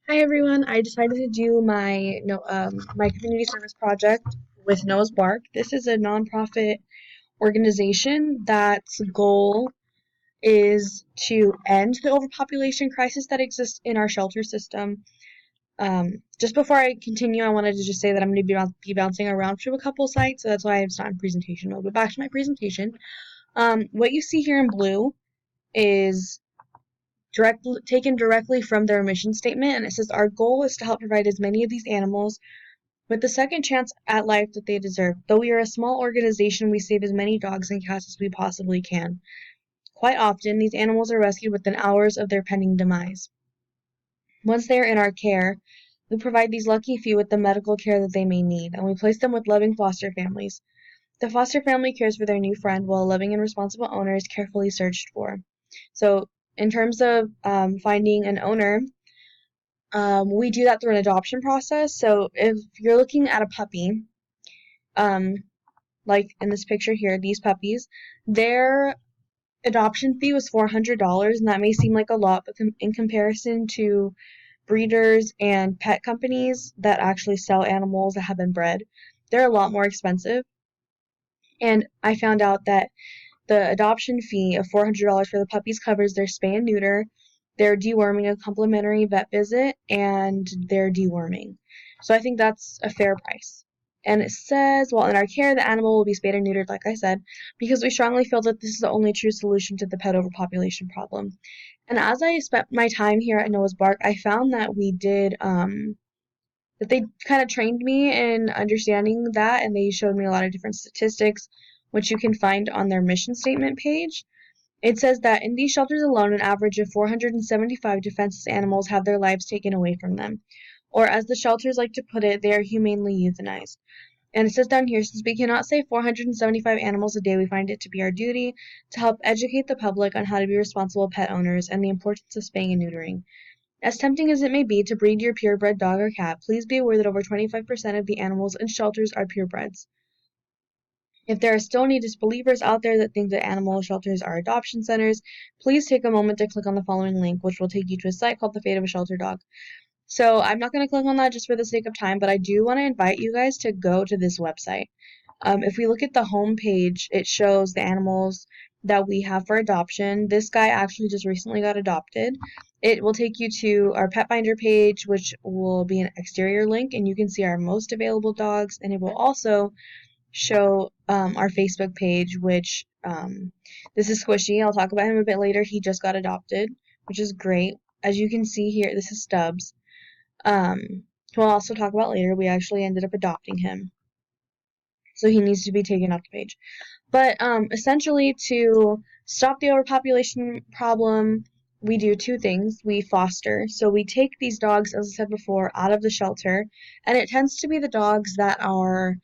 Hi everyone. I decided to do my my community service project with Noah's Bark. This is a nonprofit organization that's goal is to end the overpopulation crisis that exists in our shelter system. Just before I continue, I wanted to just say that I'm going to be bouncing around to a couple sites, so that's why it's not in presentation mode. But back to my presentation. What you see here in blue is taken directly from their mission statement, and it says our goal is to help provide as many of these animals with the second chance at life that they deserve. Though we are a small organization, we save as many dogs and cats as we possibly can. Quite often, these animals are rescued within hours of their pending demise. Once they are in our care, we provide these lucky few with the medical care that they may need, and we place them with loving foster families. The foster family cares for their new friend while a loving and responsible owner is carefully searched for. So, in terms of finding an owner, we do that through an adoption process. So, if you're looking at a puppy, um, like in this picture here, these puppies, their adoption fee was $400, and that may seem like a lot, but in comparison to breeders and pet companies that actually sell animals that have been bred, they're a lot more expensive. And I found out that the adoption fee of $400 for the puppies covers their spay and neuter, their deworming, a complimentary vet visit, and their deworming. So I think that's a fair price. And it says, while in our care, the animal will be spayed and neutered, like I said, because we strongly feel that this is the only true solution to the pet overpopulation problem. And as I spent my time here at Noah's Bark, I found that that they kind of trained me in understanding that, and they showed me a lot of different statistics, which you can find on their mission statement page. It says that in these shelters alone, an average of 475 defenseless animals have their lives taken away from them. Or, as the shelters like to put it, they are humanely euthanized. And it says down here, since we cannot save 475 animals a day, we find it to be our duty to help educate the public on how to be responsible pet owners and the importance of spaying and neutering. As tempting as it may be to breed your purebred dog or cat, please be aware that over 25% of the animals in shelters are purebreds. If there are still any disbelievers out there that think that animal shelters are adoption centers, please take a moment to click on the following link, which will take you to a site called The Fate of a Shelter Dog. So I'm not going to click on that just for the sake of time, but I do want to invite you guys to go to this website. If we look at the home page, it shows the animals that we have for adoption. This guy actually just recently got adopted. It will take you to our pet finder page, which will be an exterior link, and you can see our most available dogs, and it will also show our Facebook page, which this is Squishy. I'll talk about him a bit later. He just got adopted, which is great. As you can see here, this is Stubbs, who I'll also talk about later. We actually ended up adopting him, so he needs to be taken off the page. But essentially, to stop the overpopulation problem, we do two things. We foster. So we take these dogs, as I said before, out of the shelter, and it tends to be the dogs that are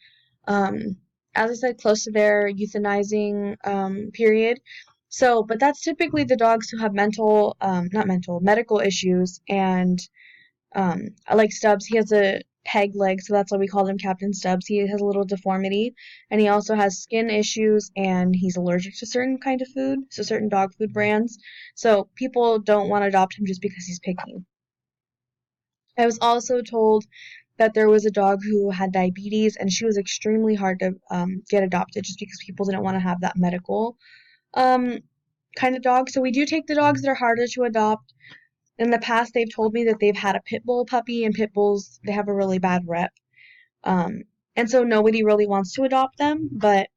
um, as I said, close to their euthanizing period. So, but that's typically the dogs who have medical issues, and like Stubbs, he has a peg leg, so that's why we call him Captain Stubbs. He has a little deformity, and he also has skin issues, and he's allergic to certain kind of food, so certain dog food brands. So people don't want to adopt him just because he's picky. I was also told that there was a dog who had diabetes, and she was extremely hard to get adopted just because people didn't want to have that medical um, kind of dog. So we do take the dogs that are harder to adopt. In the past, they've told me that they've had a pit bull puppy, and pit bulls, they have a really bad rep. Um, and so nobody really wants to adopt them, but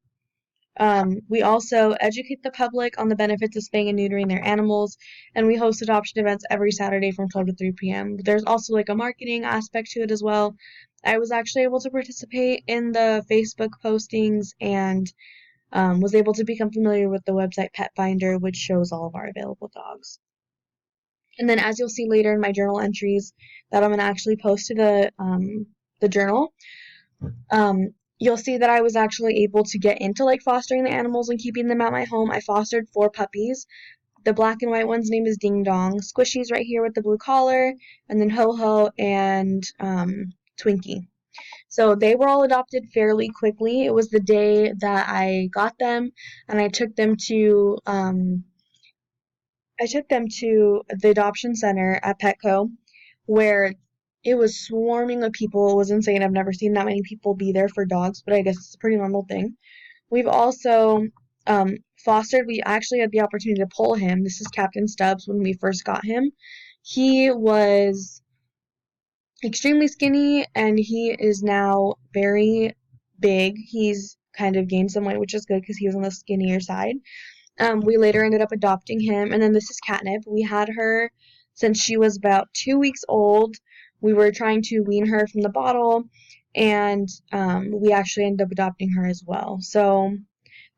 we also educate the public on the benefits of spaying and neutering their animals, and we host adoption events every Saturday from 12 to 3 p.m. There's also like a marketing aspect to it as well. I was actually able to participate in the Facebook postings and was able to become familiar with the website Pet Finder, which shows all of our available dogs. And then, as you'll see later in my journal entries that I'm going to actually post to the journal, um, you'll see that I was actually able to get into like fostering the animals and keeping them at my home. I fostered 4 puppies. The black and white one's name is Ding Dong. Squishy's right here with the blue collar, and then Ho Ho and Twinkie. So they were all adopted fairly quickly. It was the day that I got them, and I took them to the adoption center at Petco, where it was swarming with people. It was insane. I've never seen that many people be there for dogs, but I guess it's a pretty normal thing. We've also fostered, we actually had the opportunity to pull him. This is Captain Stubbs when we first got him. He was extremely skinny and he is now very big. He's kind of gained some weight, which is good because he was on the skinnier side. We later ended up adopting him, and then this is Catnip. We had her since she was about 2 weeks old. We were trying to wean her from the bottle, and we actually ended up adopting her as well. So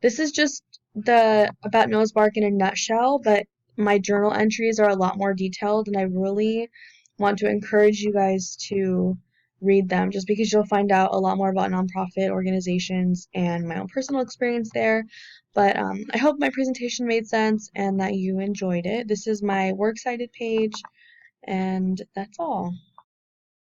this is just the about Noah's Bark in a nutshell, but my journal entries are a lot more detailed, and I really want to encourage you guys to read them just because you'll find out a lot more about nonprofit organizations and my own personal experience there. But I hope my presentation made sense and that you enjoyed it. This is my works cited page, and that's all.